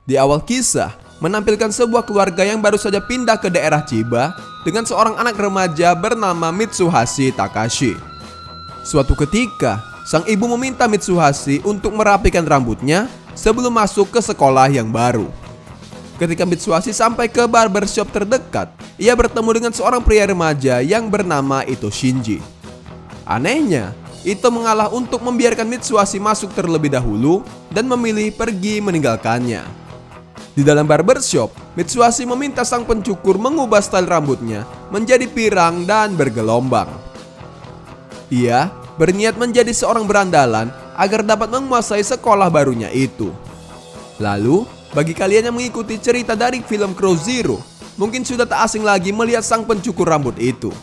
Di awal kisah, menampilkan sebuah keluarga yang baru saja pindah ke daerah Chiba dengan seorang anak remaja bernama Mitsuhashi Takashi. Suatu ketika, sang ibu meminta Mitsuhashi untuk merapikan rambutnya sebelum masuk ke sekolah yang baru. Ketika Mitsuhashi sampai ke barbershop terdekat, ia bertemu dengan seorang pria remaja yang bernama Ito Shinji. Anehnya, Ito mengalah untuk membiarkan Mitsuhashi masuk terlebih dahulu dan memilih pergi meninggalkannya. Di dalam barbershop, Mitsuhashi meminta sang pencukur mengubah style rambutnya menjadi pirang dan bergelombang. Ia berniat menjadi seorang berandalan agar dapat menguasai sekolah barunya itu. Lalu, bagi kalian yang mengikuti cerita dari film Crow Zero, mungkin sudah tak asing lagi melihat sang pencukur rambut itu.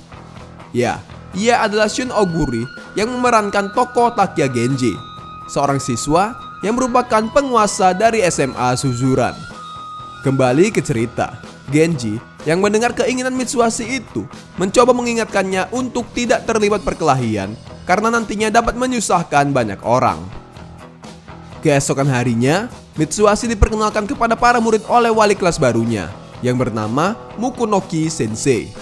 Ya, ia adalah Shun Oguri yang memerankan tokoh Takia Genji, seorang siswa yang merupakan penguasa dari SMA Suzuran. Kembali ke cerita, Genji yang mendengar keinginan Mitsuhashi itu mencoba mengingatkannya untuk tidak terlibat perkelahian karena nantinya dapat menyusahkan banyak orang. Keesokan harinya, Mitsuhashi diperkenalkan kepada para murid oleh wali kelas barunya yang bernama Mukunoki Sensei.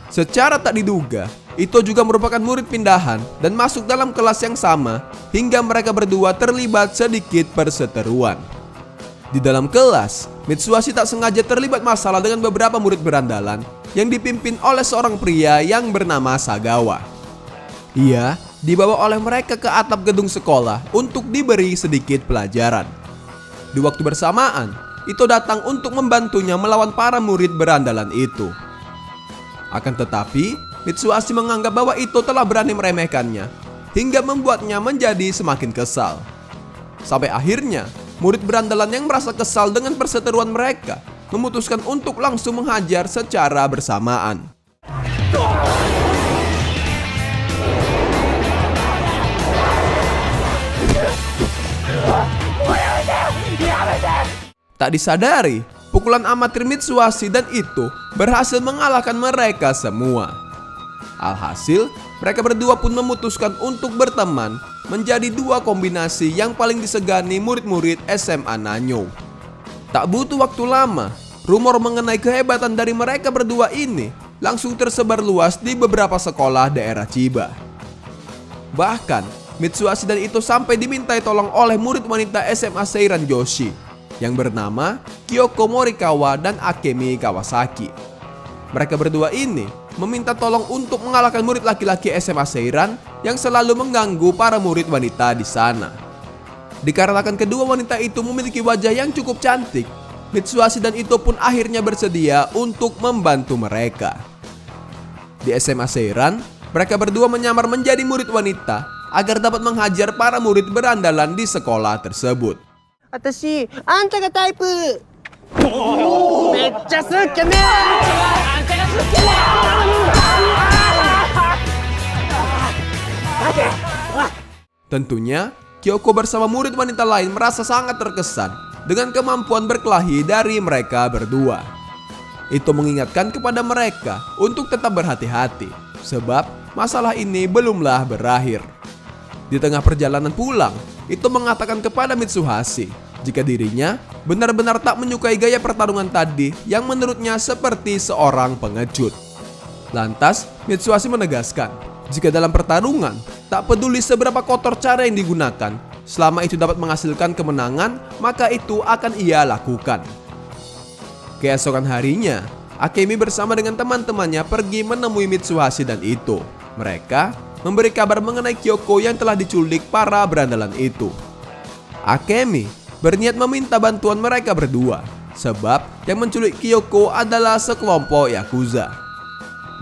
Secara tak diduga, Ito juga merupakan murid pindahan dan masuk dalam kelas yang sama hingga mereka berdua terlibat sedikit perseteruan. Di dalam kelas, Mitsuhashi tak sengaja terlibat masalah dengan beberapa murid berandalan yang dipimpin oleh seorang pria yang bernama Sagawa. Ia dibawa oleh mereka ke atap gedung sekolah untuk diberi sedikit pelajaran. Di waktu bersamaan, Ito datang untuk membantunya melawan para murid berandalan itu. Akan tetapi, Mitsuhashi menganggap bahwa Ito telah berani meremehkannya hingga membuatnya menjadi semakin kesal. Sampai akhirnya, murid berandalan yang merasa kesal dengan perseteruan mereka memutuskan untuk langsung menghajar secara bersamaan. Tak disadari, pukulan amatir Mitsuhashi dan Ito berhasil mengalahkan mereka semua. Alhasil, mereka berdua pun memutuskan untuk berteman menjadi dua kombinasi yang paling disegani murid-murid SMA Nanyo. Tak butuh waktu lama, rumor mengenai kehebatan dari mereka berdua ini langsung tersebar luas di beberapa sekolah daerah Chiba. Bahkan, Mitsuhashi dan Ito sampai dimintai tolong oleh murid wanita SMA Seiran Joshi yang bernama Kyoko Morikawa dan Akemi Kawasaki. Mereka berdua ini meminta tolong untuk mengalahkan murid laki-laki SMA Seiran yang selalu mengganggu para murid wanita di sana. Dikarenakan kedua wanita itu memiliki wajah yang cukup cantik, Mitsuhashi dan Ito pun akhirnya bersedia untuk membantu mereka. Di SMA Seiran, mereka berdua menyamar menjadi murid wanita agar dapat menghajar para murid berandalan di sekolah tersebut. Atashi, anta ga type. Mecca suka ne. Anta ga suka ne. Tentunya, Kyoko bersama murid wanita lain merasa sangat terkesan dengan kemampuan berkelahi dari mereka berdua. Itu mengingatkan kepada mereka untuk tetap berhati-hati, sebab masalah ini belumlah berakhir. Di tengah perjalanan pulang, Ito mengatakan kepada Mitsuhashi jika dirinya benar-benar tak menyukai gaya pertarungan tadi yang menurutnya seperti seorang pengecut. Lantas, Mitsuhashi menegaskan jika dalam pertarungan, tak peduli seberapa kotor cara yang digunakan, selama itu dapat menghasilkan kemenangan, maka itu akan ia lakukan. Keesokan harinya, Akemi bersama dengan teman-temannya pergi menemui Mitsuhashi dan Ito. Mereka memberi kabar mengenai Kyoko yang telah diculik para berandalan itu. Akemi berniat meminta bantuan mereka berdua, sebab yang menculik Kyoko adalah sekelompok Yakuza.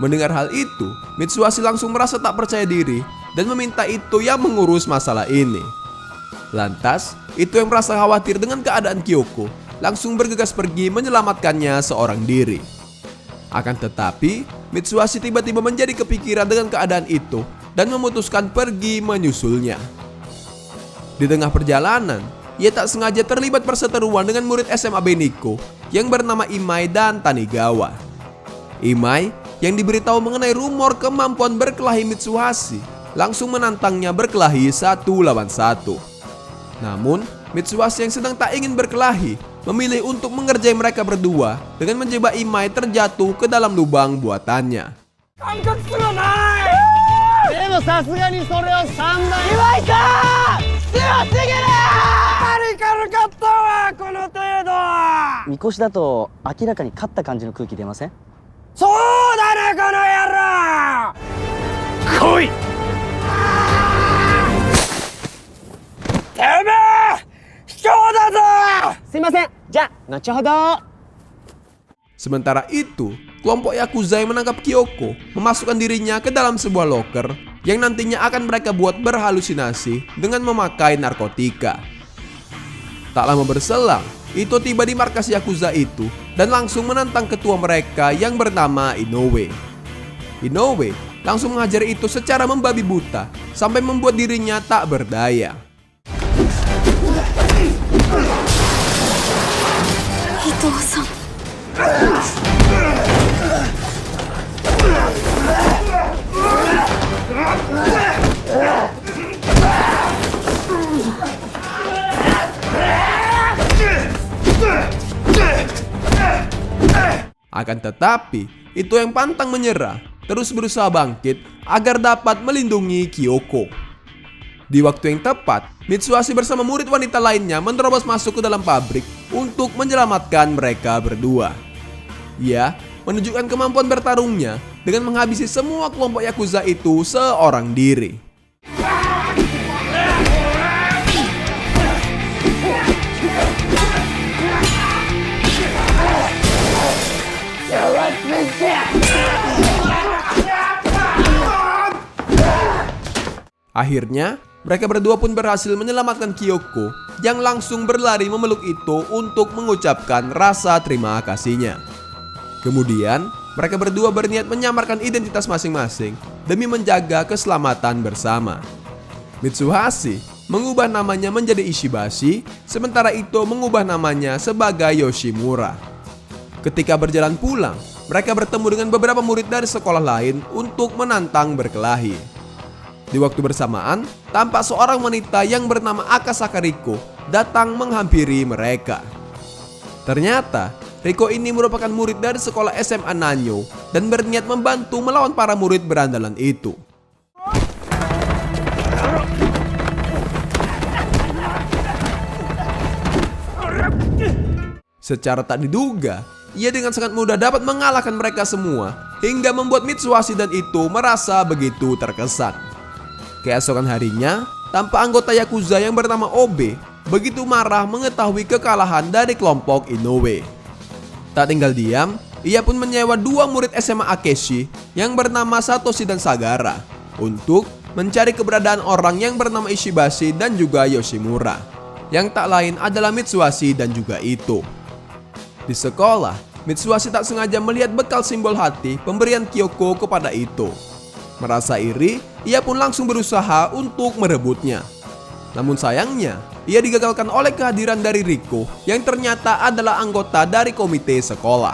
Mendengar hal itu, Mitsuhashi langsung merasa tak percaya diri dan meminta Ito yang mengurus masalah ini. Lantas, Ito yang merasa khawatir dengan keadaan Kyoko langsung bergegas pergi menyelamatkannya seorang diri. Akan tetapi, Mitsuhashi tiba-tiba menjadi kepikiran dengan keadaan itu dan memutuskan pergi menyusulnya. Di tengah perjalanan, ia tak sengaja terlibat perseteruan dengan murid SMA Beniko yang bernama Imai dan Tanigawa. Imai yang diberitahu mengenai rumor kemampuan berkelahi Mitsuhashi langsung menantangnya berkelahi 1 lawan 1. Namun, Mitsuhashi yang sedang tak ingin berkelahi memilih untuk mengerjai mereka berdua dengan menjebak Imai terjatuh ke dalam lubang buatannya. でもさすがにそれを3倍岩井さん強すぎる軽かったわこの程度みこしだと明らかに勝った感じの空気出ません？そうだねこの野郎来いてめえ卑怯だぞすいませんじゃあ後ほど Sementara itu, kelompok Yakuza yang menangkap Kyoko memasukkan dirinya ke dalam sebuah loker yang nantinya akan mereka buat berhalusinasi dengan memakai narkotika. Tak lama berselang, Ito tiba di markas Yakuza itu dan langsung menantang ketua mereka yang bernama Inoue. Inoue langsung menghajar Ito secara membabi buta sampai membuat dirinya tak berdaya. Ito-san. Akan tetapi, itu yang pantang menyerah, terus berusaha bangkit agar dapat melindungi Kyoko. Di waktu yang tepat, Mitsuhashi bersama murid wanita lainnya menerobos masuk ke dalam pabrik untuk menyelamatkan mereka berdua. Ia menunjukkan kemampuan bertarungnya dengan menghabisi semua kelompok Yakuza itu seorang diri. Akhirnya, mereka berdua pun berhasil menyelamatkan Kyoko yang langsung berlari memeluk Ito untuk mengucapkan rasa terima kasihnya. Kemudian, mereka berdua berniat menyamarkan identitas masing-masing demi menjaga keselamatan bersama. Mitsuhashi mengubah namanya menjadi Ishibashi, sementara Ito mengubah namanya sebagai Yoshimura. Ketika berjalan pulang, mereka bertemu dengan beberapa murid dari sekolah lain untuk menantang berkelahi. Di waktu bersamaan, tampak seorang wanita yang bernama Akasaka Riko datang menghampiri mereka. Ternyata, Riko ini merupakan murid dari sekolah SMA Nanyo dan berniat membantu melawan para murid berandalan itu. Secara tak diduga, ia dengan sangat mudah dapat mengalahkan mereka semua hingga membuat Mitsuhashi dan Ito merasa begitu terkesan. Keesokan harinya, tampak anggota Yakuza yang bernama Obe begitu marah mengetahui kekalahan dari kelompok Inoue. Tak tinggal diam, ia pun menyewa 2 murid SMA Akeshi yang bernama Satoshi dan Sagara untuk mencari keberadaan orang yang bernama Ishibashi dan juga Yoshimura, yang tak lain adalah Mitsuhashi dan juga Ito. Di sekolah, Mitsuhashi tak sengaja melihat bekal simbol hati pemberian Kyoko kepada Ito. Merasa iri, ia pun langsung berusaha untuk merebutnya. Namun sayangnya, ia digagalkan oleh kehadiran dari Riko yang ternyata adalah anggota dari komite sekolah.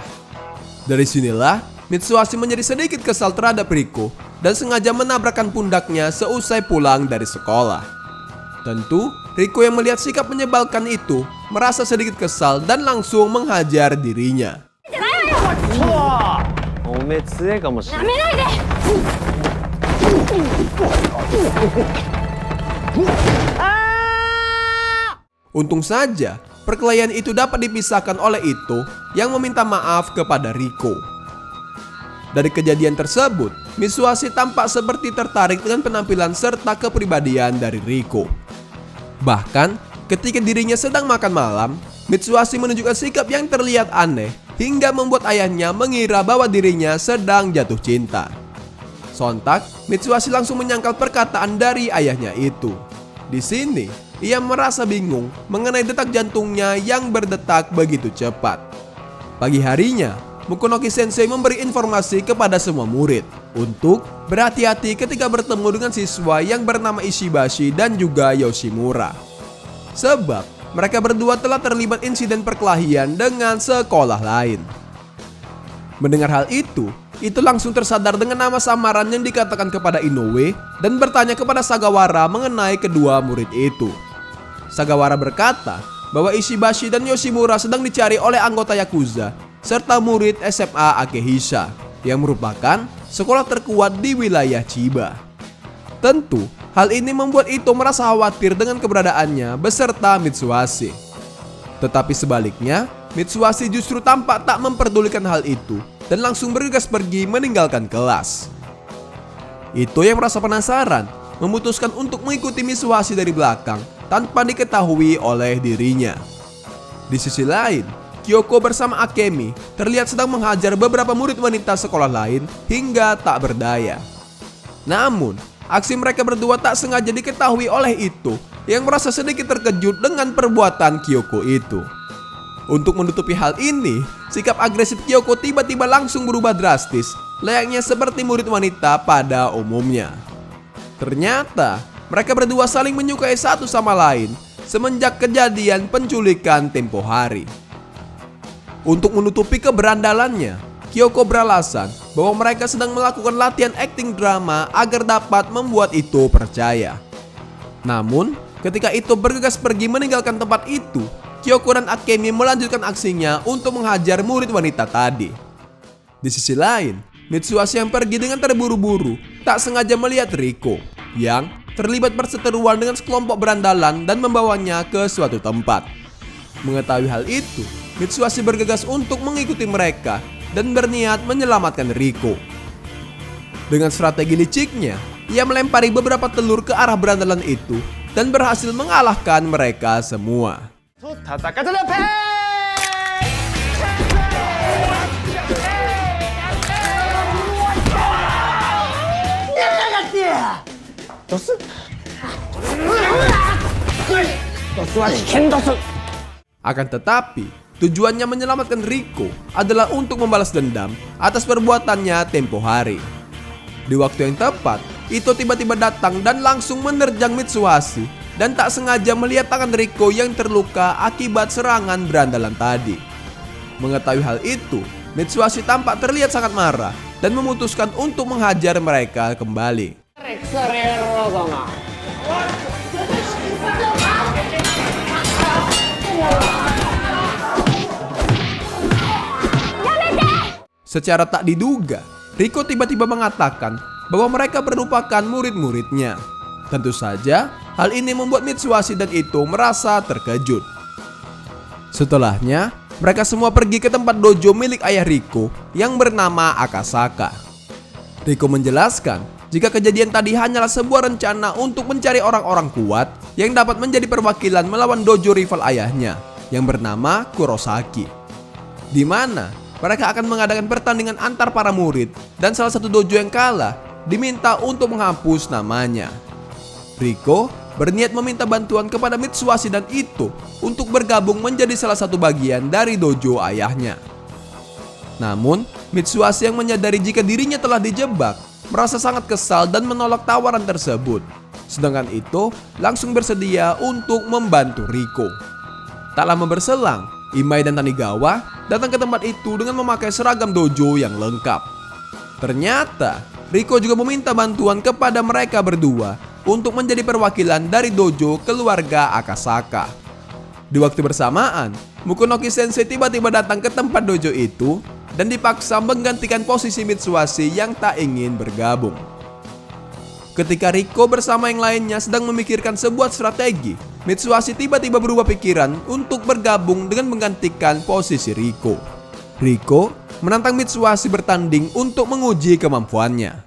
Dari sinilah, Mitsuhashi menjadi sedikit kesal terhadap Riko dan sengaja menabrakkan pundaknya seusai pulang dari sekolah. Tentu, Riko yang melihat sikap menyebalkan itu merasa sedikit kesal dan langsung menghajar dirinya. Untung saja, perkelahian itu dapat dipisahkan oleh Ito yang meminta maaf kepada Riko. Dari kejadian tersebut, Mitsuhashi tampak seperti tertarik dengan penampilan serta kepribadian dari Riko. Bahkan, ketika dirinya sedang makan malam, Mitsuhashi menunjukkan sikap yang terlihat aneh hingga membuat ayahnya mengira bahwa dirinya sedang jatuh cinta. Sontak, Mitsuhashi langsung menyangkal perkataan dari ayahnya itu. Di sini, ia merasa bingung mengenai detak jantungnya yang berdetak begitu cepat. Pagi harinya, Mukonoki Sensei memberi informasi kepada semua murid untuk berhati-hati ketika bertemu dengan siswa yang bernama Ishibashi dan juga Yoshimura. Sebab mereka berdua telah terlibat insiden perkelahian dengan sekolah lain. Mendengar hal itu, itu langsung tersadar dengan nama samaran yang dikatakan kepada Inoue dan bertanya kepada Sagawara mengenai kedua murid itu. Sagawara berkata bahwa Ishibashi dan Yoshimura sedang dicari oleh anggota Yakuza serta murid SMA Akehisa yang merupakan sekolah terkuat di wilayah Chiba. Tentu, hal ini membuat Ito merasa khawatir dengan keberadaannya beserta Mitsuhashi. Tetapi sebaliknya, Mitsuhashi justru tampak tak memperdulikan hal itu dan langsung bergegas pergi meninggalkan kelas. Ito yang merasa penasaran memutuskan untuk mengikuti Mitsuhashi dari belakang tanpa diketahui oleh dirinya. Di sisi lain, Kyoko bersama Akemi terlihat sedang menghajar beberapa murid wanita sekolah lain hingga tak berdaya. Namun, aksi mereka berdua tak sengaja diketahui oleh Ito yang merasa sedikit terkejut dengan perbuatan Kyoko itu. Untuk menutupi hal ini, sikap agresif Kyoko tiba-tiba langsung berubah drastis, layaknya seperti murid wanita pada umumnya. Ternyata, mereka berdua saling menyukai satu sama lain semenjak kejadian penculikan tempo hari. Untuk menutupi keberandalannya, Kyoko beralasan bahwa mereka sedang melakukan latihan akting drama agar dapat membuat Ito percaya. Namun, ketika Ito bergegas pergi meninggalkan tempat itu, Kyoko dan Akemi melanjutkan aksinya untuk menghajar murid wanita tadi. Di sisi lain, Mitsuhashi yang pergi dengan terburu-buru tak sengaja melihat Riko yang terlibat perseteruan dengan sekelompok berandalan dan membawanya ke suatu tempat. Mengetahui hal itu, Mitsuhashi bergegas untuk mengikuti mereka dan berniat menyelamatkan Riko. Dengan strategi liciknya, ia melempari beberapa telur ke arah berandalan itu dan berhasil mengalahkan mereka semua. Akan tetapi, tujuannya menyelamatkan Riko adalah untuk membalas dendam atas perbuatannya tempo hari. Di waktu yang tepat, Ito tiba-tiba datang dan langsung menerjang Mitsuhashi dan tak sengaja melihat tangan Riko yang terluka akibat serangan berandalan tadi. Mengetahui hal itu, Mitsuhashi tampak terlihat sangat marah dan memutuskan untuk menghajar mereka kembali. Secara tak diduga, Riko tiba-tiba mengatakan bahwa mereka merupakan murid-muridnya. Tentu saja, hal ini membuat Mitsuhashi dan Ito merasa terkejut. Setelahnya, mereka semua pergi ke tempat dojo milik ayah Riko yang bernama Akasaka. Riko menjelaskan jika kejadian tadi hanyalah sebuah rencana untuk mencari orang-orang kuat yang dapat menjadi perwakilan melawan dojo rival ayahnya yang bernama Kurosaki, di mana mereka akan mengadakan pertandingan antar para murid dan salah satu dojo yang kalah diminta untuk menghapus namanya. Riko berniat meminta bantuan kepada Mitsuhashi dan Ito untuk bergabung menjadi salah satu bagian dari dojo ayahnya. Namun, Mitsuhashi yang menyadari jika dirinya telah dijebak, merasa sangat kesal dan menolak tawaran tersebut. Sedangkan Ito langsung bersedia untuk membantu Riko. Tak lama berselang, Imai dan Tanigawa datang ke tempat itu dengan memakai seragam dojo yang lengkap. Ternyata, Riko juga meminta bantuan kepada mereka berdua untuk menjadi perwakilan dari dojo keluarga Akasaka. Di waktu bersamaan, Mukonoki Sensei tiba-tiba datang ke tempat dojo itu dan dipaksa menggantikan posisi Mitsuhashi yang tak ingin bergabung. Ketika Riko bersama yang lainnya sedang memikirkan sebuah strategi, Mitsuhashi tiba-tiba berubah pikiran untuk bergabung dengan menggantikan posisi Riko. Riko menantang Mitsuhashi bertanding untuk menguji kemampuannya.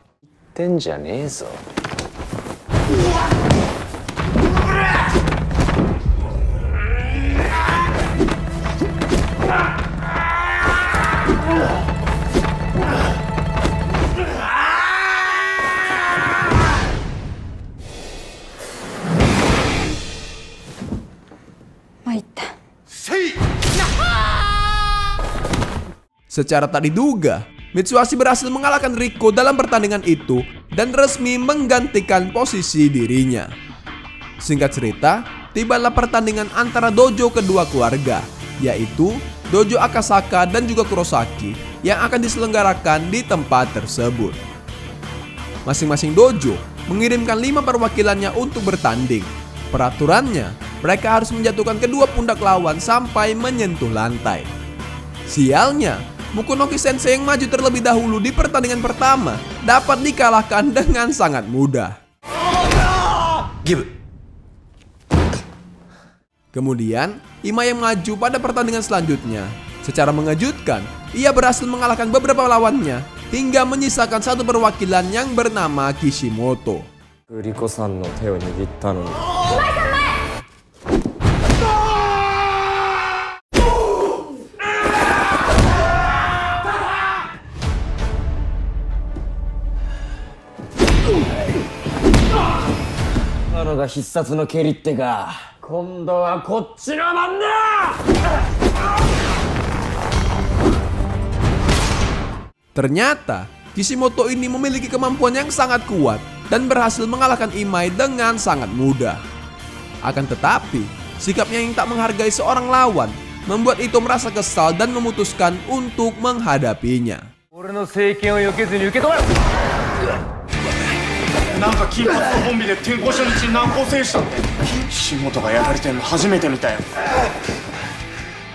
Secara tak diduga, Mitsuhashi berhasil mengalahkan Riko dalam pertandingan itu dan resmi menggantikan posisi dirinya. Singkat cerita, tibalah pertandingan antara dojo kedua keluarga, yaitu dojo Akasaka dan juga Kurosaki, yang akan diselenggarakan di tempat tersebut. Masing-masing dojo mengirimkan 5 perwakilannya untuk bertanding. Peraturannya, mereka harus menjatuhkan kedua pundak lawan sampai menyentuh lantai. Sialnya, Mokunoki Sensei yang maju terlebih dahulu di pertandingan pertama dapat dikalahkan dengan sangat mudah. Kemudian, Imai yang maju pada pertandingan selanjutnya. Secara mengejutkan, ia berhasil mengalahkan beberapa lawannya hingga menyisakan satu perwakilan yang bernama Kishimoto. グリコさんの手を握ったのに 今のが必殺の蹴りってか。今度はこっちの番だ。 Ternyata, Kishimoto ini memiliki kemampuan yang sangat kuat dan berhasil mengalahkan Imai dengan sangat mudah. Akan tetapi, sikapnya yang tak menghargai seorang lawan membuat Ito merasa kesal dan memutuskan untuk menghadapinya. 俺の聖剣を避けずに受け止めろ。なんか金髪のコンビで転校初日に難航制したって岸本がやられてんの初めて見たよ。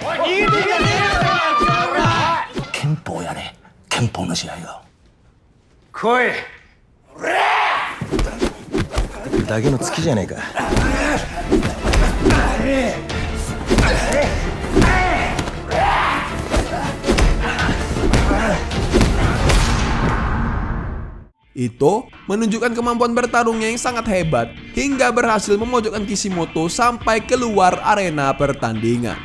おい逃げていけねえよ。憲法やれ憲法の試合が来い。だけの月じゃねえか。Ito menunjukkan kemampuan bertarungnya yang sangat hebat hingga berhasil memojokkan Kishimoto sampai keluar arena pertandingan.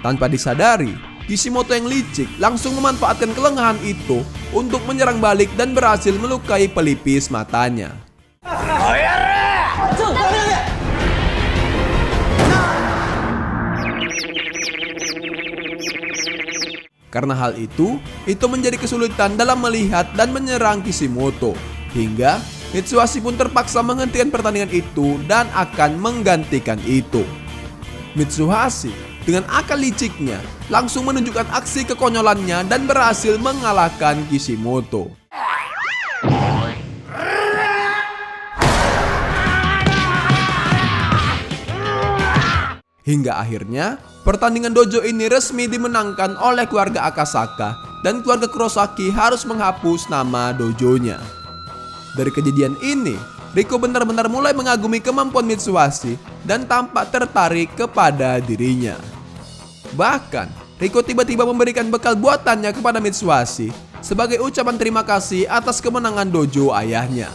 Tanpa disadari, Kishimoto yang licik langsung memanfaatkan kelengahan Ito untuk menyerang balik dan berhasil melukai pelipis matanya. Karena hal itu, Ito menjadi kesulitan dalam melihat dan menyerang Kishimoto. Hingga Mitsuhashi pun terpaksa menghentikan pertandingan itu dan akan menggantikan Ito. Mitsuhashi dengan akal liciknya langsung menunjukkan aksi kekonyolannya dan berhasil mengalahkan Kishimoto. Hingga akhirnya, pertandingan dojo ini resmi dimenangkan oleh keluarga Akasaka dan keluarga Kurosaki harus menghapus nama dojonya. Dari kejadian ini, Riko benar-benar mulai mengagumi kemampuan Mitsuhashi dan tampak tertarik kepada dirinya. Bahkan, Riko tiba-tiba memberikan bekal buatannya kepada Mitsuhashi sebagai ucapan terima kasih atas kemenangan dojo ayahnya.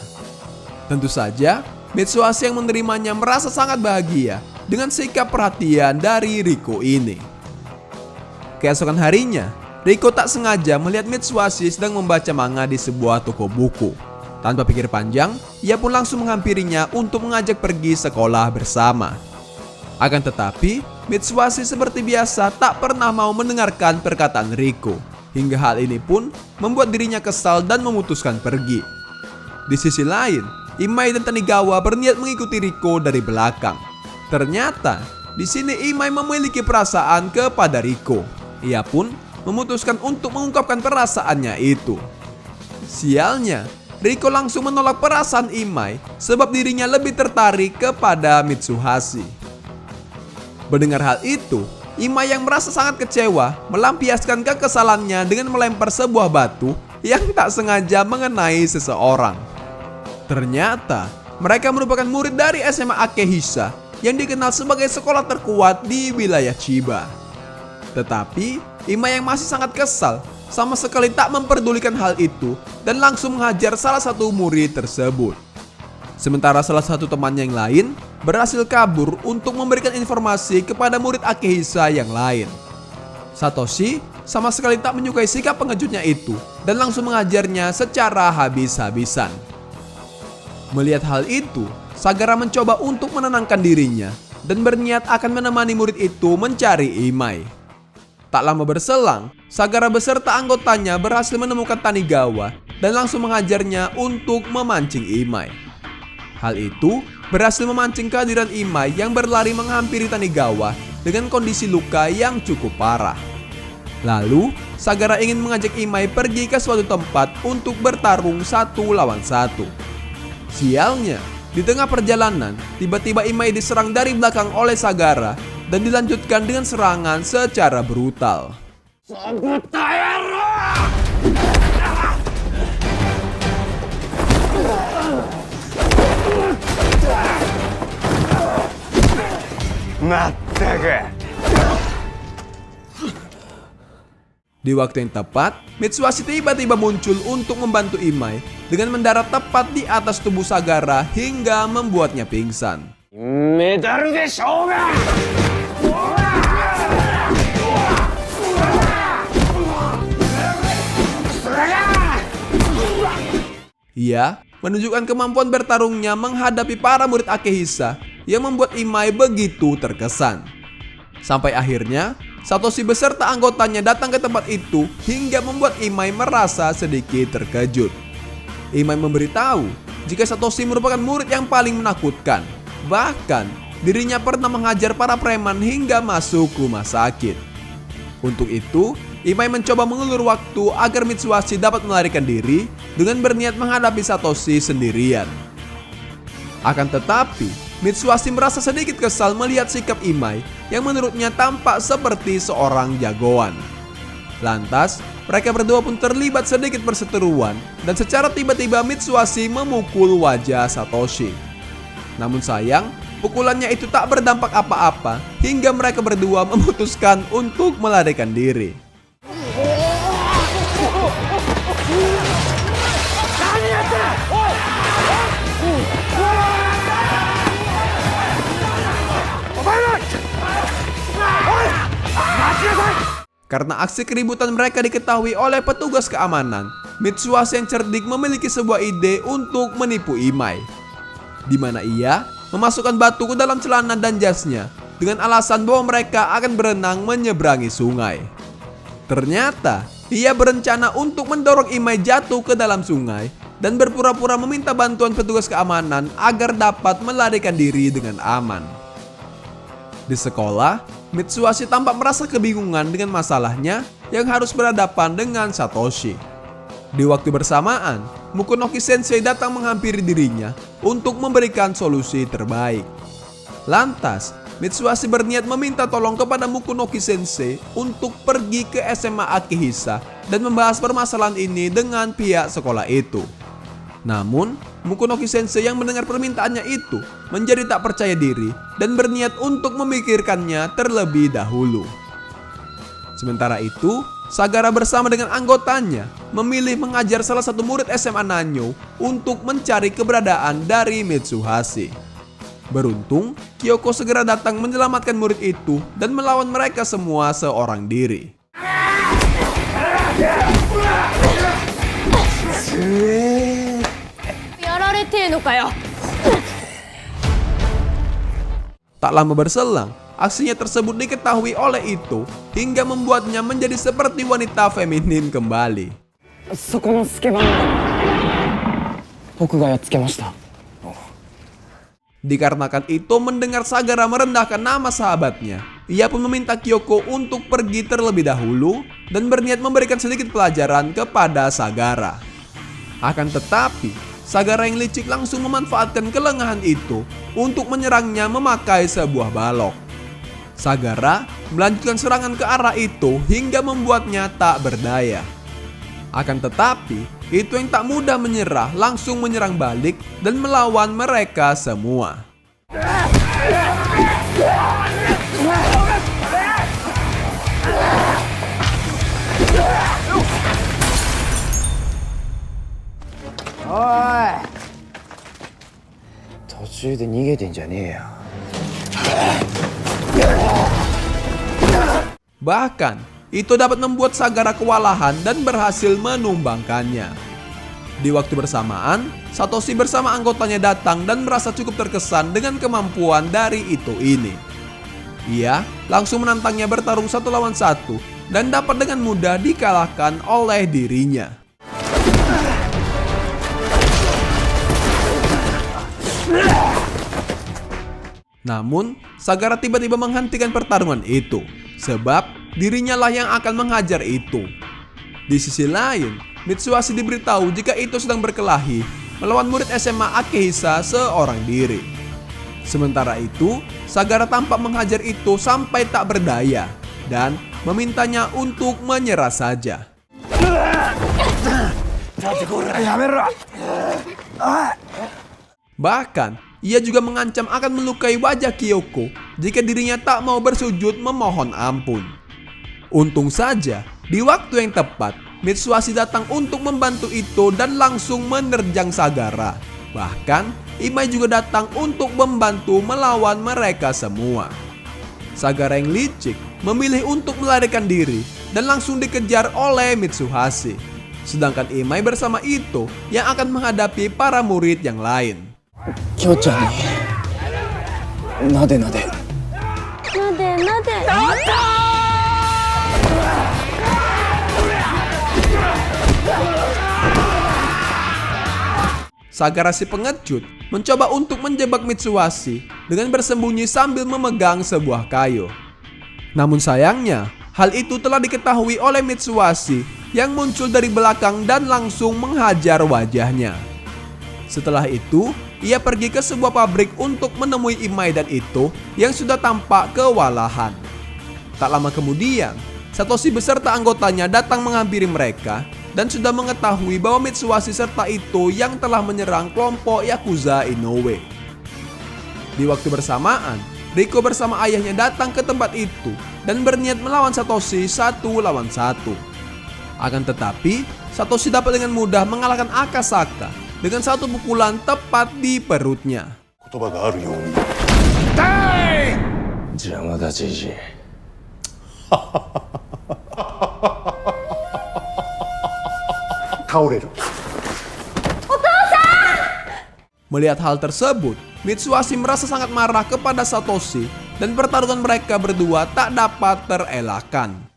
Tentu saja, Mitsuhashi yang menerimanya merasa sangat bahagia dengan sikap perhatian dari Riko ini. Keesokan harinya, Riko tak sengaja melihat Mitsuhashi sedang membaca manga di sebuah toko buku. Tanpa pikir panjang, ia pun langsung menghampirinya untuk mengajak pergi sekolah bersama. Akan tetapi, Mitsuhashi seperti biasa tak pernah mau mendengarkan perkataan Riko. Hingga hal ini pun membuat dirinya kesal dan memutuskan pergi. Di sisi lain, Imai dan Tanigawa berniat mengikuti Riko dari belakang. Ternyata, di sini Imai memiliki perasaan kepada Riko. Ia pun memutuskan untuk mengungkapkan perasaannya itu. Sialnya, Riko langsung menolak perasaan Imai sebab dirinya lebih tertarik kepada Mitsuhashi. Mendengar hal itu, Imai yang merasa sangat kecewa melampiaskan kekesalannya dengan melempar sebuah batu yang tak sengaja mengenai seseorang. Ternyata, mereka merupakan murid dari SMA Akehisa yang dikenal sebagai sekolah terkuat di wilayah Chiba. Tetapi, Imai yang masih sangat kesal sama sekali tak memperdulikan hal itu dan langsung menghajar salah satu murid tersebut. Sementara salah satu temannya yang lain berhasil kabur untuk memberikan informasi kepada murid Akehisa yang lain. Satoshi sama sekali tak menyukai sikap pengejutnya itu dan langsung mengajarnya secara habis-habisan. Melihat hal itu, Sagara mencoba untuk menenangkan dirinya dan berniat akan menemani murid itu mencari Imai. Tak lama berselang, Sagara beserta anggotanya berhasil menemukan Tanigawa dan langsung mengajarnya untuk memancing Imai. Hal itu berhasil memancing kehadiran Imai yang berlari menghampiri Tanigawa dengan kondisi luka yang cukup parah. Lalu, Sagara ingin mengajak Imai pergi ke suatu tempat untuk bertarung 1 lawan 1. Sialnya, di tengah perjalanan, tiba-tiba Imai diserang dari belakang oleh Sagara dan dilanjutkan dengan serangan secara brutal. Di waktu yang tepat, Mitsuhashi tiba-tiba muncul untuk membantu Imai dengan mendarat tepat di atas tubuh Sagara hingga membuatnya pingsan. Ia menunjukkan kemampuan bertarungnya menghadapi para murid Akehisa yang membuat Imai begitu terkesan. Sampai akhirnya, Satoshi beserta anggotanya datang ke tempat itu hingga membuat Imai merasa sedikit terkejut. Imai memberitahu jika Satoshi merupakan murid yang paling menakutkan. Bahkan, dirinya pernah menghajar para preman hingga masuk rumah sakit. Untuk itu, Imai mencoba mengulur waktu agar Mitsuhashi dapat melarikan diri dengan berniat menghadapi Satoshi sendirian. Akan tetapi, Mitsuhashi merasa sedikit kesal melihat sikap Imai yang menurutnya tampak seperti seorang jagoan. Lantas, mereka berdua pun terlibat sedikit perseteruan dan secara tiba-tiba Mitsuhashi memukul wajah Satoshi. Namun sayang, pukulannya itu tak berdampak apa-apa hingga mereka berdua memutuskan untuk melarikan diri. Karena aksi keributan mereka diketahui oleh petugas keamanan, Mitsuhashi yang cerdik memiliki sebuah ide untuk menipu Imai, di mana ia memasukkan batu ke dalam celana dan jasnya dengan alasan bahwa mereka akan berenang menyeberangi sungai. Ternyata, ia berencana untuk mendorong Imai jatuh ke dalam sungai dan berpura-pura meminta bantuan petugas keamanan agar dapat melarikan diri dengan aman. Di sekolah, Mitsuhashi tampak merasa kebingungan dengan masalahnya yang harus berhadapan dengan Satoshi. Di waktu bersamaan, Mukonoki Sensei datang menghampiri dirinya untuk memberikan solusi terbaik. Lantas, Mitsuhashi berniat meminta tolong kepada Mukonoki Sensei untuk pergi ke SMA Akehisa dan membahas permasalahan ini dengan pihak sekolah itu. Namun, Mukonoki Sensei yang mendengar permintaannya itu menjadi tak percaya diri dan berniat untuk memikirkannya terlebih dahulu. Sementara itu, Sagara bersama dengan anggotanya memilih mengajar salah satu murid SMA Nanyo untuk mencari keberadaan dari Mitsuhashi. Beruntung, Kyoko segera datang menyelamatkan murid itu dan melawan mereka semua seorang diri. Tak lama berselang, aksinya tersebut diketahui oleh Ito hingga membuatnya menjadi seperti wanita feminin kembali. Dikarenakan Ito mendengar Sagara merendahkan nama sahabatnya, ia pun meminta Kyoko untuk pergi terlebih dahulu dan berniat memberikan sedikit pelajaran kepada Sagara. Akan tetapi, Sagara yang licik langsung memanfaatkan kelengahan itu untuk menyerangnya memakai sebuah balok. Sagara melanjutkan serangan ke arah itu hingga membuatnya tak berdaya. Akan tetapi, itu yang tak mudah menyerah langsung menyerang balik dan melawan mereka semua. Bahkan, itu dapat membuat Sagara kewalahan dan berhasil menumbangkannya. Di waktu bersamaan, Satoshi bersama anggotanya datang dan merasa cukup terkesan dengan kemampuan dari Ito ini. Ia langsung menantangnya bertarung 1 lawan 1 dan dapat dengan mudah dikalahkan oleh dirinya. Namun, Sagara tiba-tiba menghentikan pertarungan itu, sebab dirinya lah yang akan menghajar itu. Di sisi lain, Mitsuhashi diberitahu jika Ito sedang berkelahi melawan murid SMA Akehisa seorang diri. Sementara itu, Sagara tampak menghajar Ito sampai tak berdaya dan memintanya untuk menyerah saja. Bahkan, ia juga mengancam akan melukai wajah Kyoko jika dirinya tak mau bersujud memohon ampun. Untung saja, di waktu yang tepat, Mitsuhashi datang untuk membantu Ito dan langsung menerjang Sagara. Bahkan, Imai juga datang untuk membantu melawan mereka semua. Sagara yang licik memilih untuk melarikan diri dan langsung dikejar oleh Mitsuhashi. Sedangkan Imai bersama Ito yang akan menghadapi para murid yang lain. きょうちゃんになでなでなでなで。 Sagara si pengecut mencoba untuk menjebak Mitsuhashi dengan bersembunyi sambil memegang sebuah kayu. Namun sayangnya, hal itu telah diketahui oleh Mitsuhashi yang muncul dari belakang dan langsung menghajar wajahnya. Setelah itu, ia pergi ke sebuah pabrik untuk menemui Imai dan Ito yang sudah tampak kewalahan. Tak lama kemudian, Satoshi beserta anggotanya datang menghampiri mereka dan sudah mengetahui bahwa Mitsuhashi serta Ito yang telah menyerang kelompok Yakuza Inoue. Di waktu bersamaan, Riko bersama ayahnya datang ke tempat itu dan berniat melawan Satoshi 1 lawan 1. Akan tetapi, Satoshi dapat dengan mudah mengalahkan Akasaka dengan satu pukulan tepat di perutnya. 言葉があるように邪魔だじじい 倒れる Melihat hal tersebut, Mitsuhashi merasa sangat marah kepada Satoshi dan pertarungan mereka berdua tak dapat terelakkan.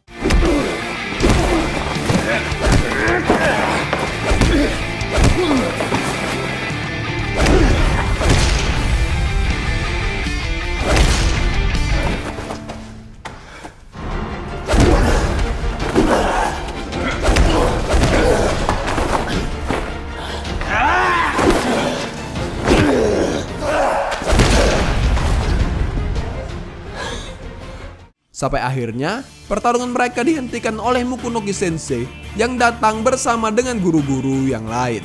Sampai akhirnya, pertarungan mereka dihentikan oleh Mukunogi Sensei yang datang bersama dengan guru-guru yang lain.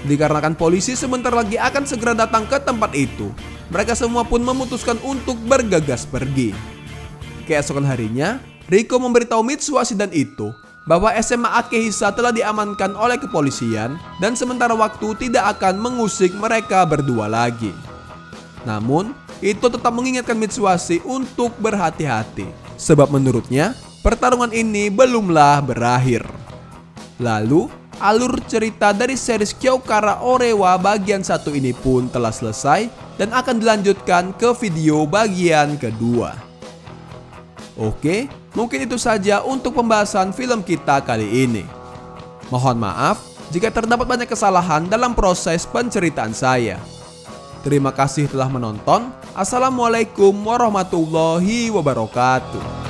Dikarenakan polisi sebentar lagi akan segera datang ke tempat itu, mereka semua pun memutuskan untuk bergegas pergi. Keesokan harinya, Riko memberitahu Mitsuhashi dan Ito bahwa SMA Akehisa telah diamankan oleh kepolisian dan sementara waktu tidak akan mengusik mereka berdua lagi. Namun, Ito tetap mengingatkan Mitsuhashi untuk berhati-hati, sebab menurutnya pertarungan ini belumlah berakhir. Lalu, alur cerita dari series Kyokara Orewa bagian 1 ini pun telah selesai dan akan dilanjutkan ke video bagian kedua. Oke, mungkin itu saja untuk pembahasan film kita kali ini. Mohon maaf jika terdapat banyak kesalahan dalam proses penceritaan saya. Terima kasih telah menonton. Assalamualaikum warahmatullahi wabarakatuh.